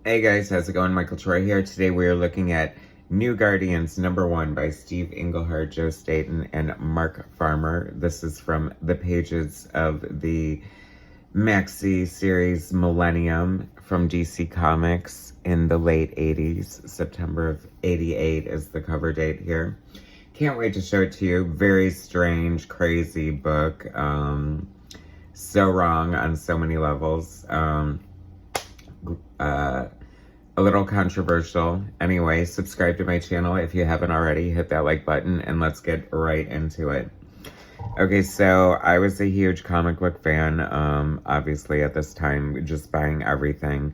Hey guys, how's it going? Michael Troy here. Today we are looking at New Guardians #1 by Steve Englehart, Joe Staton, and Mark Farmer. This is from the pages of the maxi series Millennium from DC Comics in the late 80s. September of 88 is the cover date here. Can't wait to show it to you. Very strange, crazy book. So wrong on so many levels. A little controversial. Anyway, subscribe to my channel if you haven't already. Hit that like button and let's get right into it. Okay, so I was a huge comic book fan, obviously at this time, just buying everything.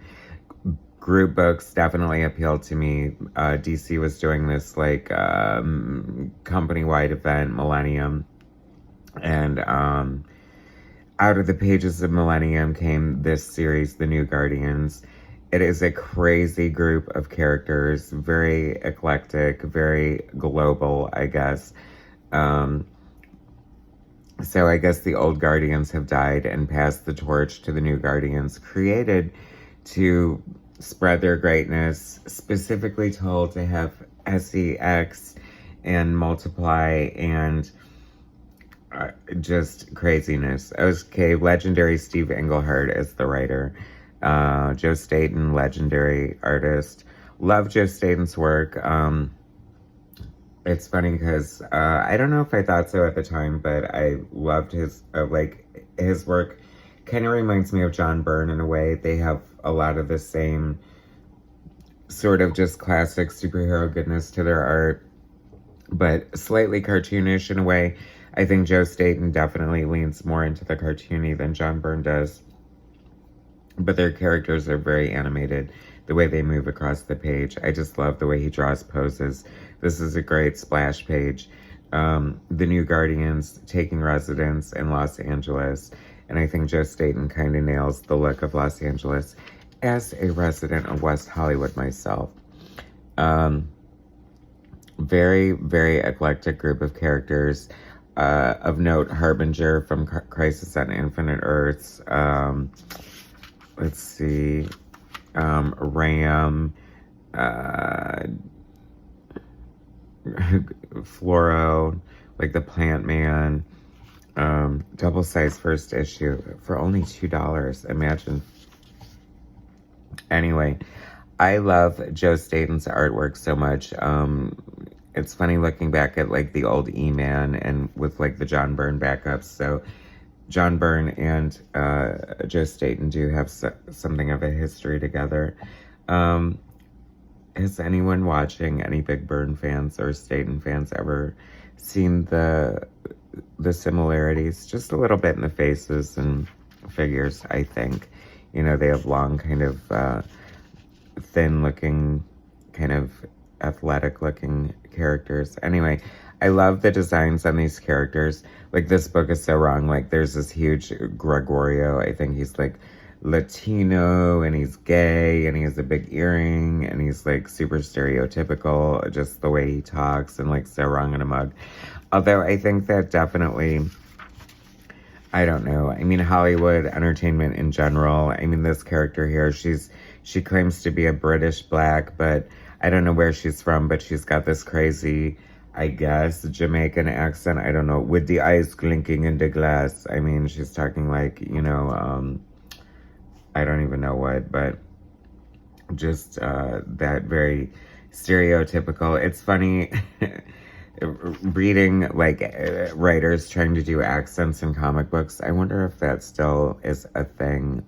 Group books definitely appealed to me. DC was doing this like company-wide event, Millennium, and out of the pages of Millennium came this series, The New Guardians. It is a crazy group of characters, very eclectic, very global, I guess. So I guess the old Guardians have died and passed the torch to the new Guardians, created to spread their greatness, specifically told to have sex and multiply and just craziness. Okay, legendary Steve Englehart is the writer. Joe Staton, legendary artist. Love Joe Staton's work. It's funny because I don't know if I thought so at the time, but I loved his his work. Kind of reminds me of John Byrne in a way. They have a lot of the same sort of just classic superhero goodness to their art, but slightly cartoonish in a way. I think Joe Staton definitely leans more into the cartoony than John Byrne does. But their characters are very animated, the way they move across the page. I just love the way he draws poses. This is a great splash page. The New Guardians taking residence in Los Angeles. And I think Joe Staton kind of nails the look of Los Angeles as a resident of West Hollywood myself. Very, very eclectic group of characters. Of note, Harbinger from Crisis on Infinite Earths. Let's see, Ram, Fluoro, like the Plant Man, double-sized first issue for only $2, imagine. Anyway, I love Joe Staton's artwork so much. It's funny looking back at like the old E-Man and with like the John Byrne backups, so John Byrne and Joe Staton do have something of a history together. Has anyone watching, any big Byrne fans or Staton fans, ever seen the similarities? Just a little bit in the faces and figures, I think. You know, they have long, kind of thin-looking, kind of athletic-looking characters. Anyway, I love the designs on these characters. Like, this book is so wrong. Like, there's this huge Gregorio. I think he's, like, Latino, and he's gay, and he has a big earring, and he's, like, super stereotypical, just the way he talks, and, like, so wrong in a mug. Although, I think that definitely, I don't know. I mean, Hollywood entertainment in general. I mean, this character here, she claims to be a British black, but I don't know where she's from, but she's got this crazy, I guess, Jamaican accent. I don't know, with the eyes clinking in the glass. I mean, she's talking like, you know, I don't even know what, but just that very stereotypical. It's funny reading like writers trying to do accents in comic books. I wonder if that still is a thing.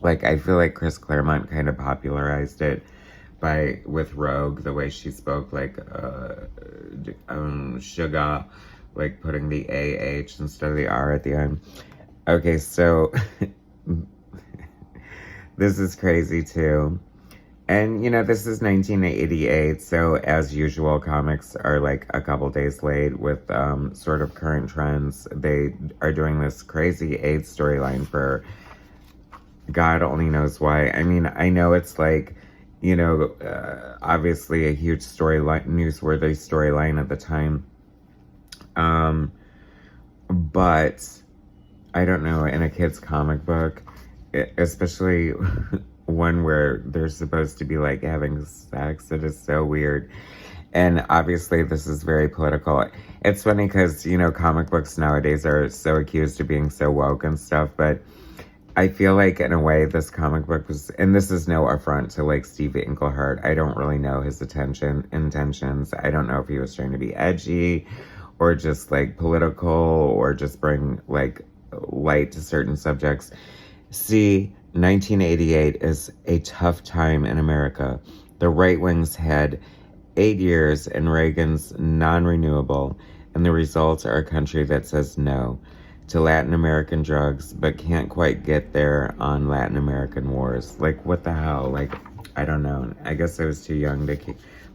Like, I feel like Chris Claremont kind of popularized it with Rogue, the way she spoke, like, sugar, like putting the AH instead of the R at the end. Okay, so, this is crazy too. And, you know, this is 1988, so as usual, comics are like a couple days late with sort of current trends. They are doing this crazy AIDS storyline for God only knows why. I mean, I know it's like, you know, obviously a huge storyline, newsworthy storyline at the time. But I don't know, in a kid's comic book, especially one where they're supposed to be like having sex. It is so weird. And obviously this is very political. It's funny because, you know, comic books nowadays are so accused of being so woke and stuff, but I feel like in a way this comic book was, and this is no affront to like Steve Englehart. I don't really know his intentions. I don't know if he was trying to be edgy or just like political or just bring like light to certain subjects. See, 1988 is a tough time in America. The right wings had 8 years in Reagan's non-renewable, and the results are a country that says no to Latin American drugs, but can't quite get there on Latin American wars. Like, what the hell? Like, I don't know. I guess I was too young to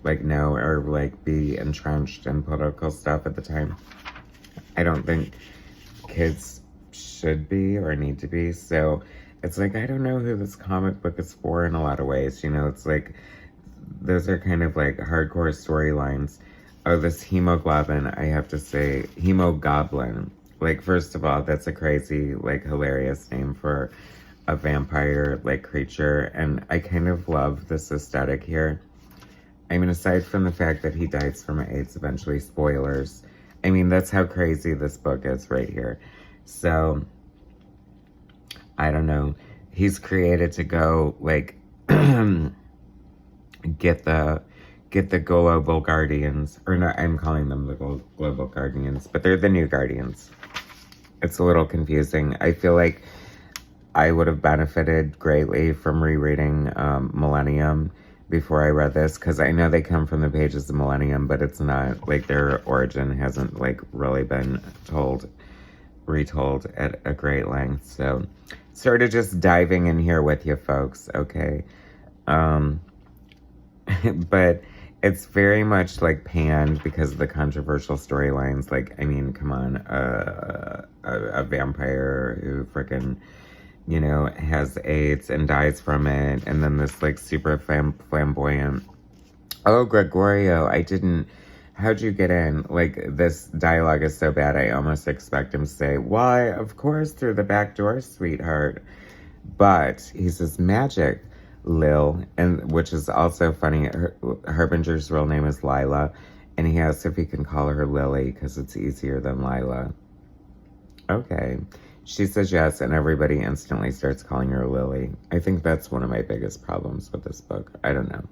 like know or like be entrenched in political stuff at the time. I don't think kids should be or need to be. So it's like, I don't know who this comic book is for in a lot of ways. You know, it's like, those are kind of like hardcore storylines. Oh, this Hemo-goblin, I have to say, Hemo-goblin. Like, first of all, that's a crazy, like, hilarious name for a vampire, like, creature. And I kind of love this aesthetic here. I mean, aside from the fact that he dies from AIDS eventually, spoilers. I mean, that's how crazy this book is right here. So, I don't know. He's created to go, like, get the global guardians. Or no, I'm calling them the global guardians. But they're the new guardians. It's a little confusing. I feel like I would have benefited greatly from rereading Millennium before I read this, because I know they come from the pages of Millennium, but it's not, like, their origin hasn't, like, really been retold at a great length. So, sort of just diving in here with you folks, okay? But it's very much like panned because of the controversial storylines. Like, I mean, come on, a vampire who freaking, you know, has AIDS and dies from it, and then this like super flamboyant. Oh, Gregorio, how'd you get in? Like, this dialogue is so bad, I almost expect him to say, why, of course, through the back door, sweetheart. But he says, magic, Lil, and which is also funny. Harbinger's real name is Lila, and he asks if he can call her Lily because it's easier than Lila. Okay. She says yes, and everybody instantly starts calling her Lily. I think that's one of my biggest problems with this book. I don't know.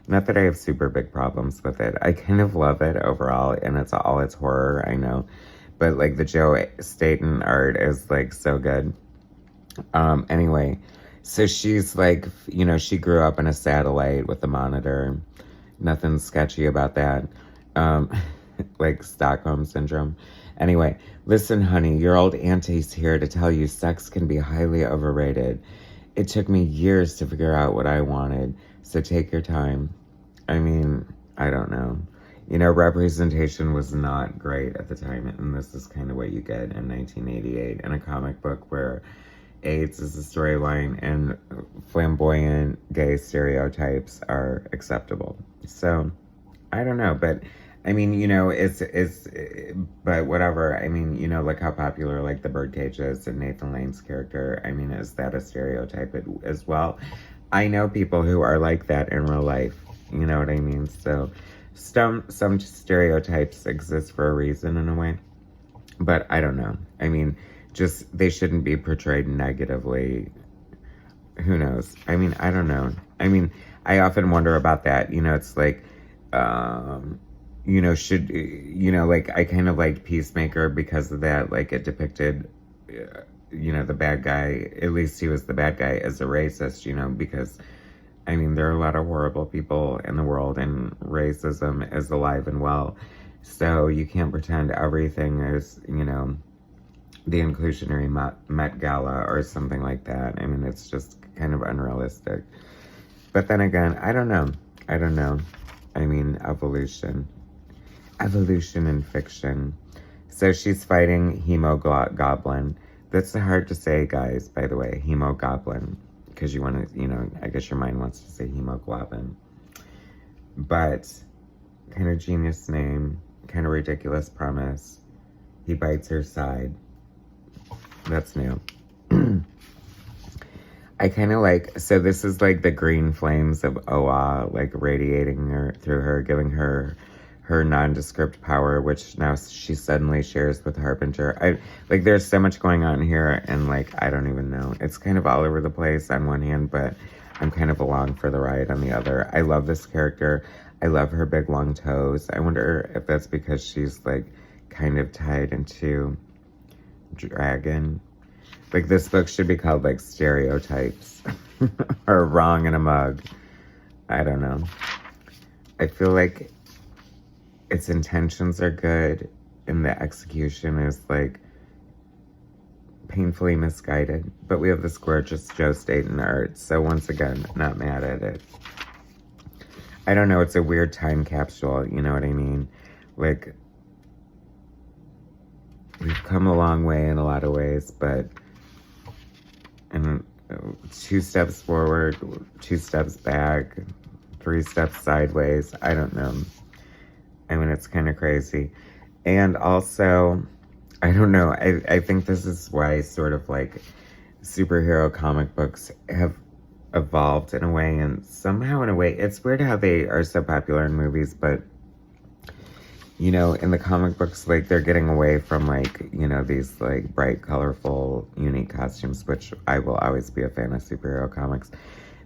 Not that I have super big problems with it. I kind of love it overall, and it's horror, I know. But, like, the Joe Staton art is, like, so good. Anyway, so she's, like, you know, she grew up in a satellite with a monitor. Nothing sketchy about that. Like, Stockholm Syndrome. Anyway, listen, honey, your old auntie's here to tell you sex can be highly overrated. It took me years to figure out what I wanted, so take your time. I mean, I don't know. You know, representation was not great at the time, and this is kind of what you get in 1988 in a comic book where AIDS is a storyline and flamboyant gay stereotypes are acceptable. So, I don't know, but I mean, you know, but whatever. I mean, you know, like how popular, like, the Birdcage is and Nathan Lane's character. I mean, is that a stereotype as well? I know people who are like that in real life. You know what I mean? So, some stereotypes exist for a reason in a way. But I don't know. I mean, just, they shouldn't be portrayed negatively. Who knows? I mean, I don't know. I mean, I often wonder about that. You know, it's like, you know, like, I kind of like Peacemaker because of that. Like, it depicted, you know, the bad guy, at least he was the bad guy, as a racist, you know, because, I mean, there are a lot of horrible people in the world, and racism is alive and well. So you can't pretend everything is, you know, the inclusionary Met Gala or something like that. I mean, it's just kind of unrealistic. But then again, I don't know. I mean, evolution in fiction. So she's fighting Hemo-goblin. That's hard to say, guys, by the way, Hemo-goblin, because you want to, you know, I guess your mind wants to say Hemo-goblin. But kind of genius name, kind of ridiculous premise. He bites her side. That's new. I kind of like, so this is like the green flames of Oa, like radiating her through her, giving her nondescript power, which now she suddenly shares with Harbinger. Like, there's so much going on here, and like, I don't even know. It's kind of all over the place on one hand, but I'm kind of along for the ride on the other. I love this character. I love her big long toes. I wonder if that's because she's like kind of tied into dragon. Like, this book should be called, like, Stereotypes. Or Wrong in a Mug. I don't know. I feel like its intentions are good, and the execution is, like, painfully misguided. But we have this gorgeous Joe Staton art, so once again, not mad at it. I don't know, it's a weird time capsule, you know what I mean? Like, we've come a long way in a lot of ways, but... and 2 steps forward, 2 steps back, 3 steps sideways. I don't know. I mean, it's kind of crazy. And also, I don't know. I think this is why sort of like superhero comic books have evolved in a way, and somehow in a way, it's weird how they are so popular in movies, but you know, in the comic books, like, they're getting away from, like, you know, these, like, bright, colorful, unique costumes, which I will always be a fan of superhero comics.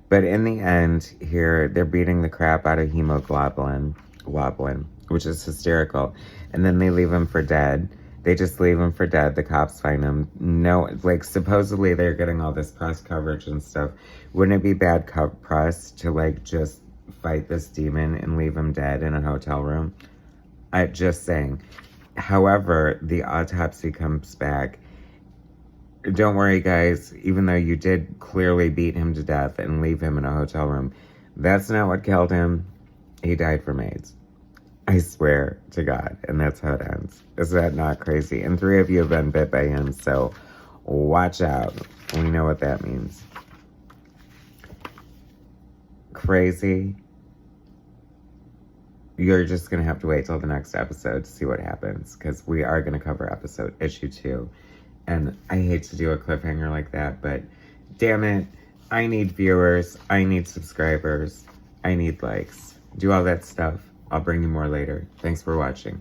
But in the end, here, they're beating the crap out of Hemo-goblin, which is hysterical. And then they leave him for dead. They just leave him for dead. The cops find him. No, like, supposedly they're getting all this press coverage and stuff. Wouldn't it be bad press to, like, just fight this demon and leave him dead in a hotel room? I'm just saying. However, the autopsy comes back. Don't worry, guys. Even though you did clearly beat him to death and leave him in a hotel room, that's not what killed him. He died from AIDS. I swear to God. And that's how it ends. Is that not crazy? And 3 of you have been bit by him, so watch out. We know what that means. Crazy. You're just going to have to wait till the next episode to see what happens, because we are going to cover issue 2. And I hate to do a cliffhanger like that, but damn it, I need viewers, I need subscribers, I need likes. Do all that stuff. I'll bring you more later. Thanks for watching.